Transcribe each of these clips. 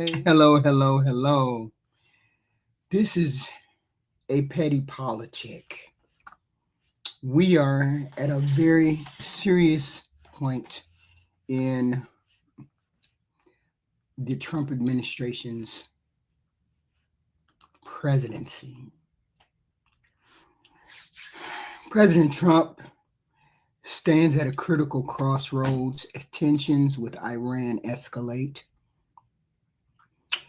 Hello, hello, hello. This is a petty politic. We are at a very serious point in the Trump administration's presidency. President Trump stands at a critical crossroads as tensions with Iran escalate.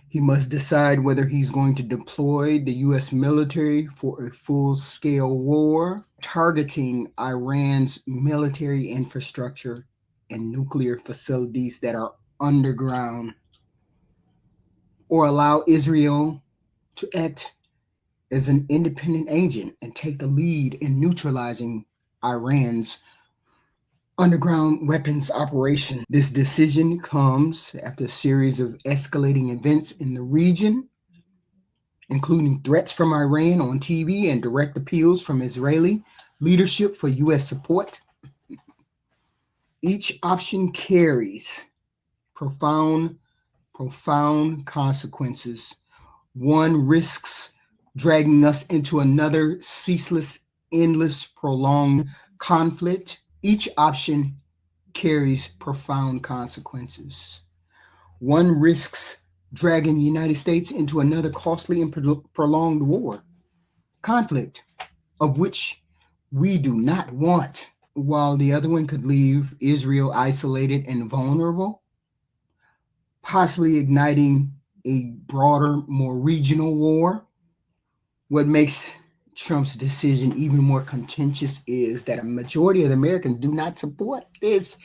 He must decide whether he's going to deploy the U.S. military for a full-scale war, targeting Iran's military infrastructure and nuclear facilities that are underground, or allow Israel to act as an independent agent and take the lead in neutralizing Iran's underground weapons operation. This decision comes after a series of escalating events in the region, including threats from Iran on TV and direct appeals from Israeli leadership for U.S. support. Each option carries profound consequences. One risks dragging us into another ceaseless, endless, prolonged conflict. Each option carries profound consequences. One risks dragging the United States into another costly and prolonged war, conflict of which we do not want, while the other one could leave Israel isolated and vulnerable, possibly igniting a broader, more regional war. What makes Trump's decision even more contentious is that a majority of the Americans do not support this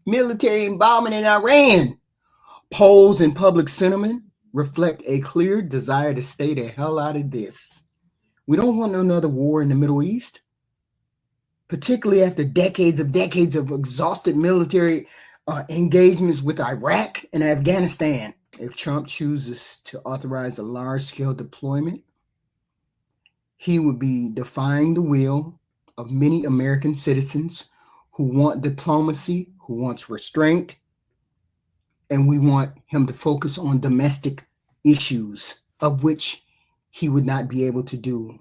military involvement in Iran. Polls and public sentiment reflect a clear desire to stay the hell out of this. We don't want another war in the Middle East, particularly after decades of exhausted military engagements with Iraq and Afghanistan. If Trump chooses to authorize a large-scale deployment, he would be defying the will of many American citizens who want diplomacy, who wants restraint, and we want him to focus on domestic issues, of which he would not be able to do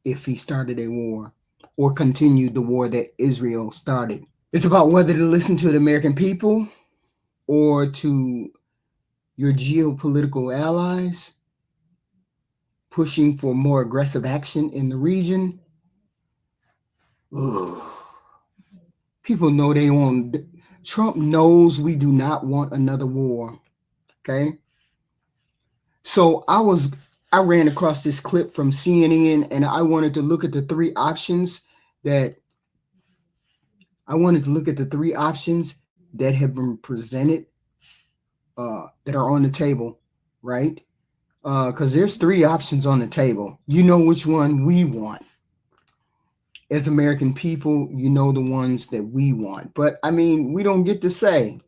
if he started a war or continued the war that Israel started. It's about whether to listen to the American people or to your geopolitical allies pushing for more aggressive action in the region. Ugh. People know they want. Trump knows we do not want another war. Okay. So I ran across this clip from CNN, and I wanted to look at the three options that have been presented, that are on the table, right? Because there's three options on the table. You know which one we want. As American people, you know the ones that we want. But I mean, we don't get to say.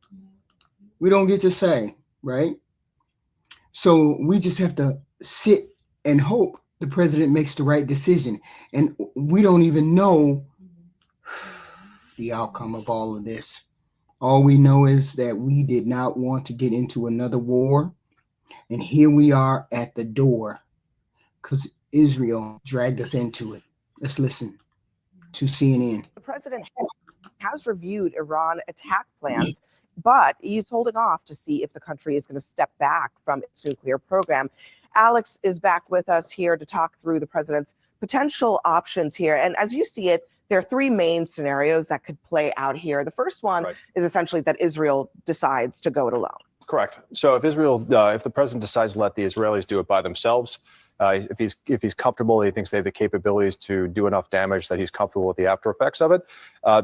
Right? So we just have to sit and hope the president makes the right decision. And we don't even know the outcome of all of this. All we know is that we did not want to get into another war. And here we are at the door because Israel dragged us into it. Let's listen to CNN. The president has reviewed Iran attack plans, but he's holding off to see if the country is going to step back from its nuclear program. Alex is back with us here to talk through the president's potential options here. And as you see it, there are three main scenarios that could play out here. The first one is essentially that Israel decides to go it alone. Correct. So if the president decides to let the Israelis do it by themselves, if he's comfortable, he thinks they have the capabilities to do enough damage that he's comfortable with the after effects of it,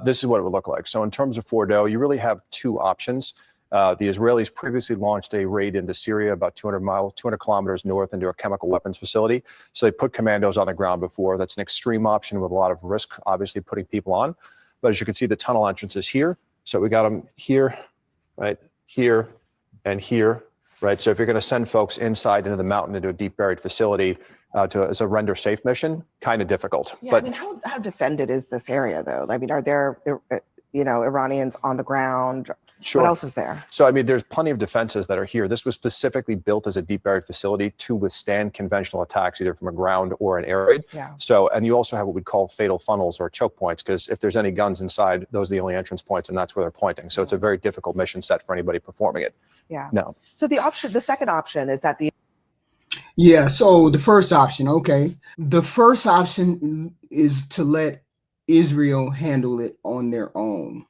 this is what it would look like. So in terms of Fordo, you really have two options. The Israelis previously launched a raid into Syria about 200 kilometers north into a chemical weapons facility. So they put commandos on the ground before. That's an extreme option with a lot of risk, obviously putting people on. But as you can see, the tunnel entrance is here. So we got them here, right here, and here, right? So if you're going to send folks inside into the mountain into a deep buried facility as a render safe mission, kind of difficult. Yeah, but I mean, how defended is this area, though? I mean, are there, Iranians on the ground? Sure. What else is there? So, I mean, there's plenty of defenses that are here. This was specifically built as a deep buried facility to withstand conventional attacks, either from a ground or an air raid. Yeah. So, and you also have what we'd call fatal funnels or choke points, because if there's any guns inside, those are the only entrance points, and that's where they're pointing. So it's a very difficult mission set for anybody performing it. Yeah. No. So the second option is that Yeah, so the first option, okay. The first option is to let Israel handle it on their own.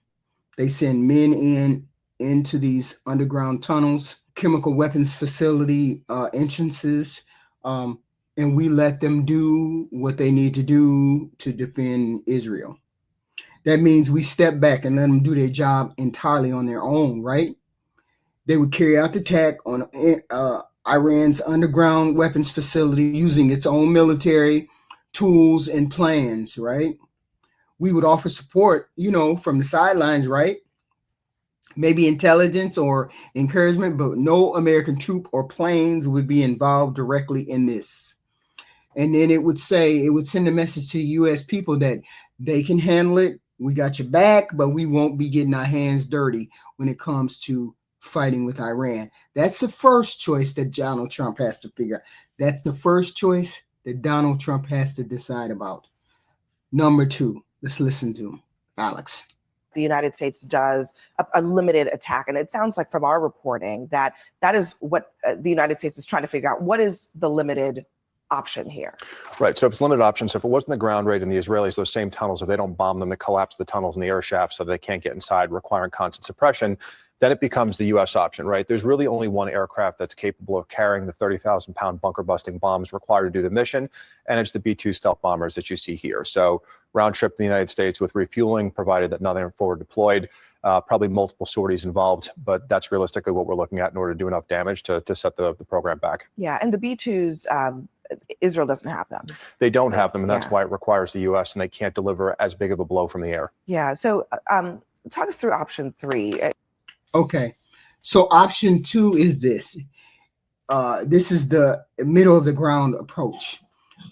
They send men into these underground tunnels, chemical weapons facility entrances, and we let them do what they need to do to defend Israel. That means we step back and let them do their job entirely on their own, right? They would carry out the attack on Iran's underground weapons facility using its own military tools and plans, right? We would offer support, from the sidelines, right? Maybe intelligence or encouragement, but no American troop or planes would be involved directly in this. And then it would send a message to U.S. people that they can handle it. We got your back, but we won't be getting our hands dirty when it comes to fighting with Iran. That's the first choice that Donald Trump has to figure out. That's the first choice that Donald Trump has to decide about. Number two, let's listen to him. Alex. The United States does a limited attack. And it sounds like from our reporting that is what the United States is trying to figure out. What is the limited option here? Right. So if it's limited option, so if it wasn't the ground raid and the Israelis, those same tunnels, if they don't bomb them, they collapse the tunnels and the air shafts so they can't get inside, requiring constant suppression, then it becomes the U.S. option, right? There's really only one aircraft that's capable of carrying the 30,000-pound bunker-busting bombs required to do the mission, and it's the B-2 stealth bombers that you see here. So round trip to the United States with refueling, provided that nothing forward deployed, probably multiple sorties involved, but that's realistically what we're looking at in order to do enough damage to set the program back. Yeah, and the B-2s, Israel doesn't have them. They don't have them, and that's why it requires the U.S., and they can't deliver as big of a blow from the air. Yeah, so talk us through option three. Okay, so option two is this. This is the middle of the ground approach.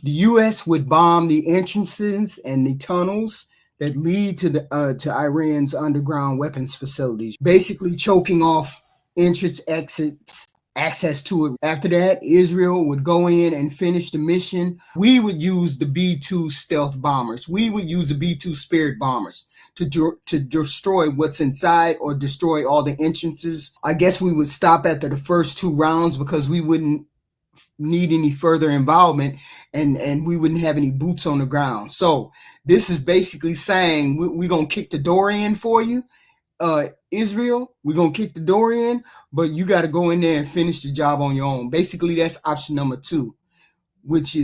The U.S. would bomb the entrances and the tunnels that lead to Iran's underground weapons facilities, basically choking off entrance, exits, access to it. After that, Israel would go in and finish the mission. We would use the B-2 stealth bombers. We would use the B-2 Spirit bombers to destroy what's inside or destroy all the entrances. I guess we would stop after the first two rounds because we wouldn't need any further involvement and we wouldn't have any boots on the ground. So this is basically saying we're going to kick the door in for you. Israel, we're going to kick the door in, but you got to go in there and finish the job on your own. Basically, that's option number two, which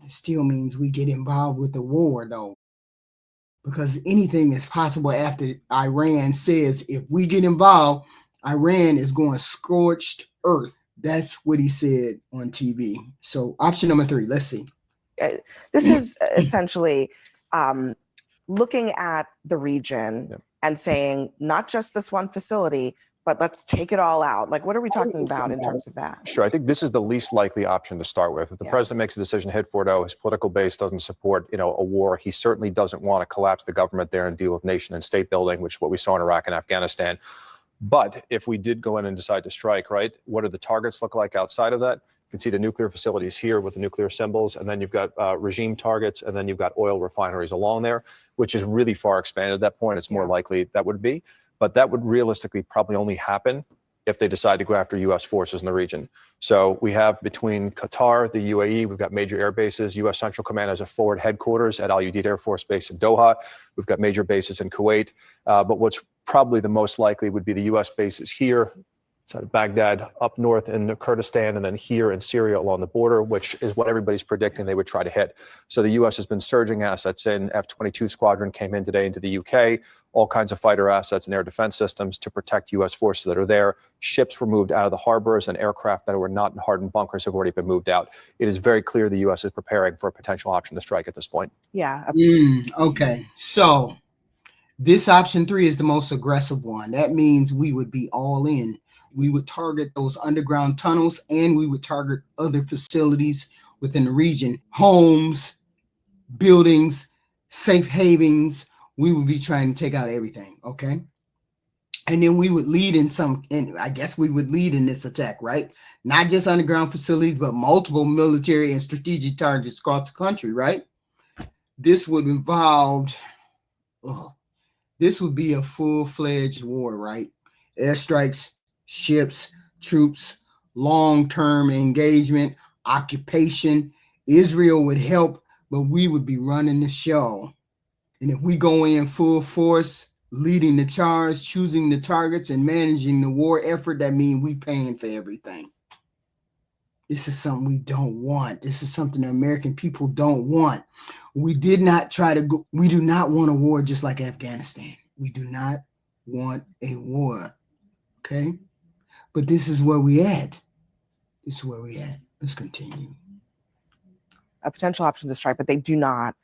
still means we get involved with the war, though, because anything is possible after Iran says if we get involved, Iran is going scorched earth. That's what he said on TV. So option number three, let's see. This is essentially looking at the region and saying, not just this one facility, but let's take it all out. Like, what are we talking about in terms of that? Sure. I think this is the least likely option to start with. If the president makes a decision to hit Fordo, his political base doesn't support, a war. He certainly doesn't want to collapse the government there and deal with nation and state building, which is what we saw in Iraq and Afghanistan. But if we did go in and decide to strike, right, what do the targets look like outside of that? You can see the nuclear facilities here with the nuclear symbols, and then you've got regime targets, and then you've got oil refineries along there, which is really far expanded at that point. It's more likely that would be, but that would realistically probably only happen if they decide to go after U.S. forces in the region. So we have between Qatar, the UAE, we've got major air bases. U.S. Central Command has a forward headquarters at Al Udeid Air Force Base in Doha. We've got major bases in Kuwait. But what's probably the most likely would be the U.S. bases here, outside of Baghdad, up north in Kurdistan, and then here in Syria along the border, which is what everybody's predicting they would try to hit. So the U.S. has been surging assets in. F-22 squadron came in today into the U.K., all kinds of fighter assets and air defense systems to protect U.S. forces that are there. Ships were moved out of the harbors, and aircraft that were not in hardened bunkers have already been moved out. It is very clear the U.S. is preparing for a potential option to strike at this point. Yeah. Okay. So this option three is the most aggressive one. That means we would be all in. We would target those underground tunnels, and we would target other facilities within the region, homes, buildings, safe havens. We would be trying to take out everything, okay? And then we would lead and I guess we would lead in this attack, right? Not just underground facilities, but multiple military and strategic targets across the country, right? This would involve, this would be a full-fledged war, right? Airstrikes, ships, troops, long-term engagement, occupation. Israel would help, but we would be running the show. And if we go in full force, leading the charge, choosing the targets, and managing the war effort, that means we paying for everything. This is something we don't want. This is something the American people don't want. We did not try to go. We do not want a war just like Afghanistan. We do not want a war. Okay? But this is where we at. This is where we at. Let's continue. A potential option to strike, but they do not,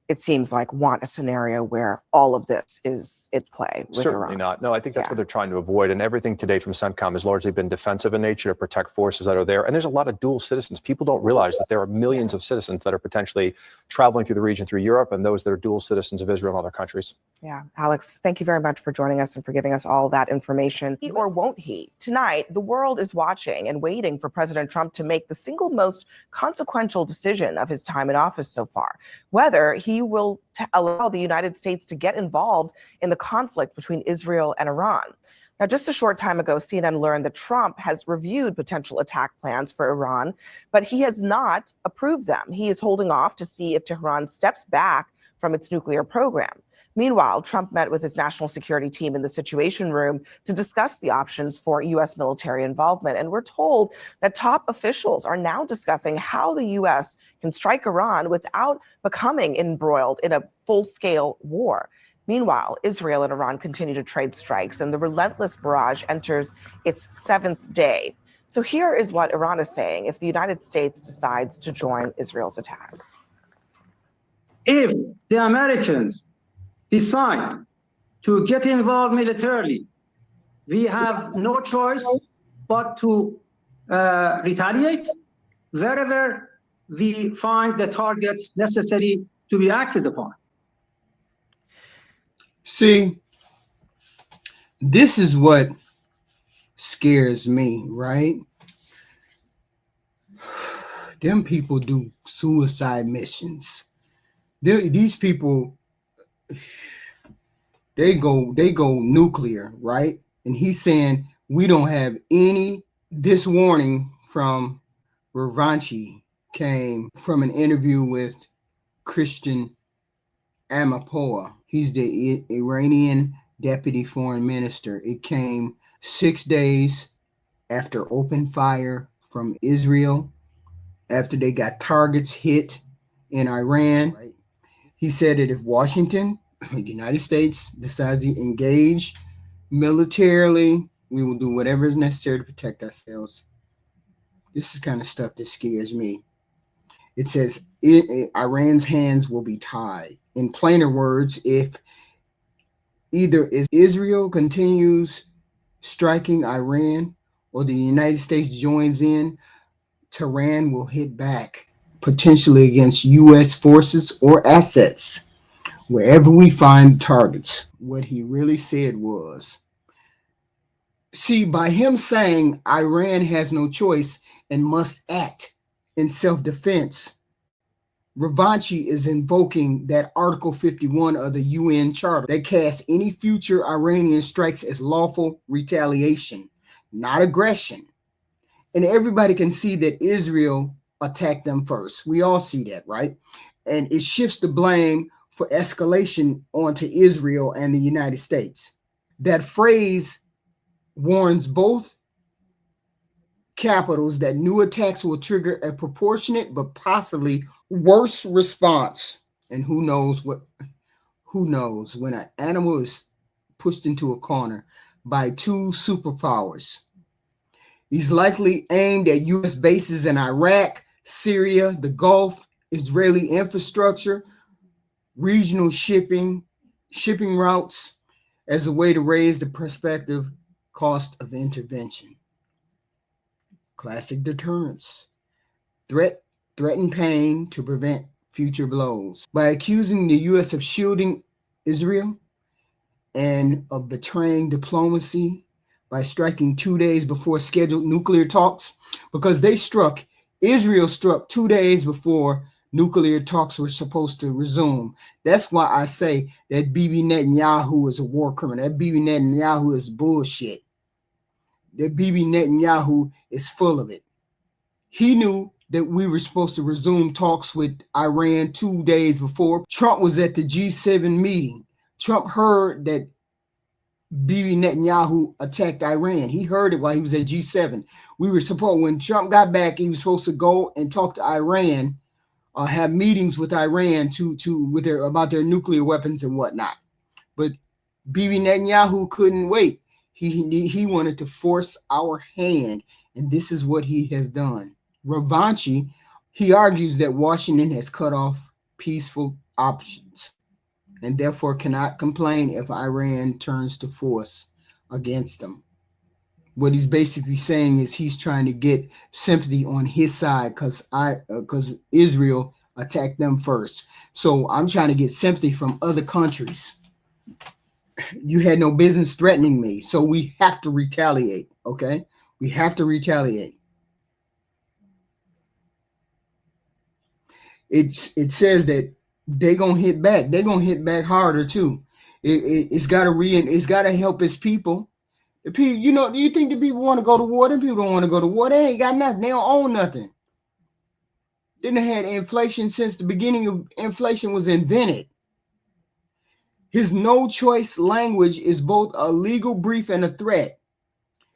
it seems like, want a scenario where all of this is at play with Certainly Iran. not. No, I think that's what they're trying to avoid. And everything today from CENTCOM has largely been defensive in nature to protect forces that are there. And there's a lot of dual citizens. People don't realize that there are millions of citizens that are potentially traveling through the region through Europe, and those that are dual citizens of Israel and other countries. Yeah. Alex, thank you very much for joining us and for giving us all that information. He or won't he? Tonight, the world is watching and waiting for President Trump to make the single most consequential decision of his time in office so far, whether he will allow the United States to get involved in the conflict between Israel and Iran. Now, just a short time ago, CNN learned that Trump has reviewed potential attack plans for Iran, but he has not approved them. He is holding off to see if Tehran steps back from its nuclear program. Meanwhile, Trump met with his national security team in the Situation Room to discuss the options for U.S. military involvement. And we're told that top officials are now discussing how the U.S. can strike Iran without becoming embroiled in a full-scale war. Meanwhile, Israel and Iran continue to trade strikes, and the relentless barrage enters its 7th day. So here is what Iran is saying if the United States decides to join Israel's attacks. If the Americans decide to get involved militarily, we have no choice but to retaliate wherever we find the targets necessary to be acted upon. See, this is what scares me, right? Them people do suicide missions. These people, they go nuclear, right? And he's saying we don't have any. This warning from Ravanchi came from an interview with Christian Amapoa. He's the Iranian deputy foreign minister. It came 6 days after open fire from Israel, after they got targets hit in Iran. Right? He said that if Washington, the United States, decides to engage militarily, we will do whatever is necessary to protect ourselves. This is kind of stuff that scares me. It says Iran's hands will be tied. In plainer words, if either Israel continues striking Iran or the United States joins in, Tehran will hit back, potentially against U.S. forces or assets, wherever we find targets. What he really said was, see, by him saying Iran has no choice and must act in self-defense, Ravanchi is invoking that Article 51 of the UN Charter that casts any future Iranian strikes as lawful retaliation, not aggression. And everybody can see that Israel attacked them first. We all see that, right? And it shifts the blame for escalation onto Israel and the United States. That phrase warns both capitals that new attacks will trigger a proportionate but possibly worse response. And who knows when an animal is pushed into a corner by two superpowers. He's likely aimed at U.S. bases in Iraq, Syria, the Gulf, Israeli infrastructure, regional shipping routes as a way to raise the prospective cost of intervention. Classic deterrence. Threaten pain to prevent future blows. By accusing the U.S. of shielding Israel and of betraying diplomacy by striking 2 days before scheduled nuclear talks, because Israel struck 2 days before nuclear talks were supposed to resume. That's why I say that Bibi Netanyahu is a war criminal. That Bibi Netanyahu is bullshit. That Bibi Netanyahu is full of it. He knew that we were supposed to resume talks with Iran 2 days before. Trump was at the G7 meeting. Trump heard that Bibi Netanyahu attacked Iran. He heard it while he was at G7. When Trump got back, he was supposed to go and talk to Iran, have meetings with Iran about their nuclear weapons and whatnot. But Bibi Netanyahu couldn't wait. He wanted to force our hand, and this is what he has done. Ravanchi, he argues that Washington has cut off peaceful options and therefore cannot complain if Iran turns to force against them. What he's basically saying is he's trying to get sympathy on his side because Israel attacked them first. So I'm trying to get sympathy from other countries. You had no business threatening me, so we have to retaliate, okay? We have to retaliate. It says that they're gonna hit back. They're gonna hit back harder too. It's gotta help its people. The people, do you think the people want to go to war? Them people don't want to go to war. They ain't got nothing. They don't own nothing. They done had inflation since the beginning of inflation was invented. His no choice language is both a legal brief and a threat.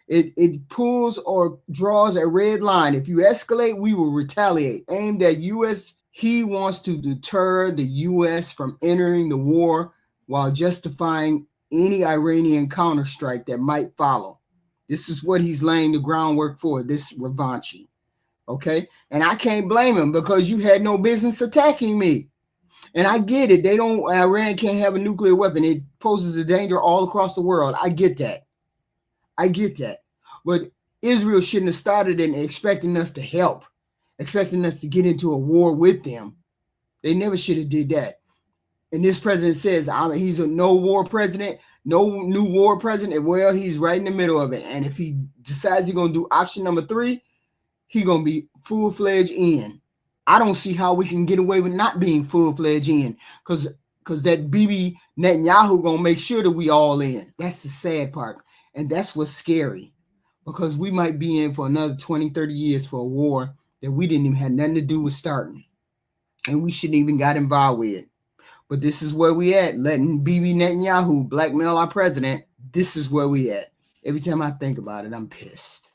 It pulls or draws a red line. If you escalate, we will retaliate. Aimed at U.S. He wants to deter the U.S. from entering the war while justifying any Iranian counterstrike that might follow. This is what he's laying the groundwork for, this Ravanchi. Okay? And I can't blame him because you had no business attacking me. And I get it. Iran can't have a nuclear weapon. It poses a danger all across the world. I get that. But Israel shouldn't have started in expecting us to help, expecting us to get into a war with them. They never should have did that. And this president says he's a no war president, no new war president. Well, he's right in the middle of it. And if he decides he's going to do option number 3, he's going to be full-fledged in. I don't see how we can get away with not being full-fledged in because that Bibi Netanyahu going to make sure that we all in. That's the sad part. And that's what's scary because we might be in for another 20, 30 years for a war that we didn't even have nothing to do with starting. And we shouldn't even got involved with it. But this is where we at, letting Bibi Netanyahu blackmail our president. This is where we at. Every time I think about it, I'm pissed.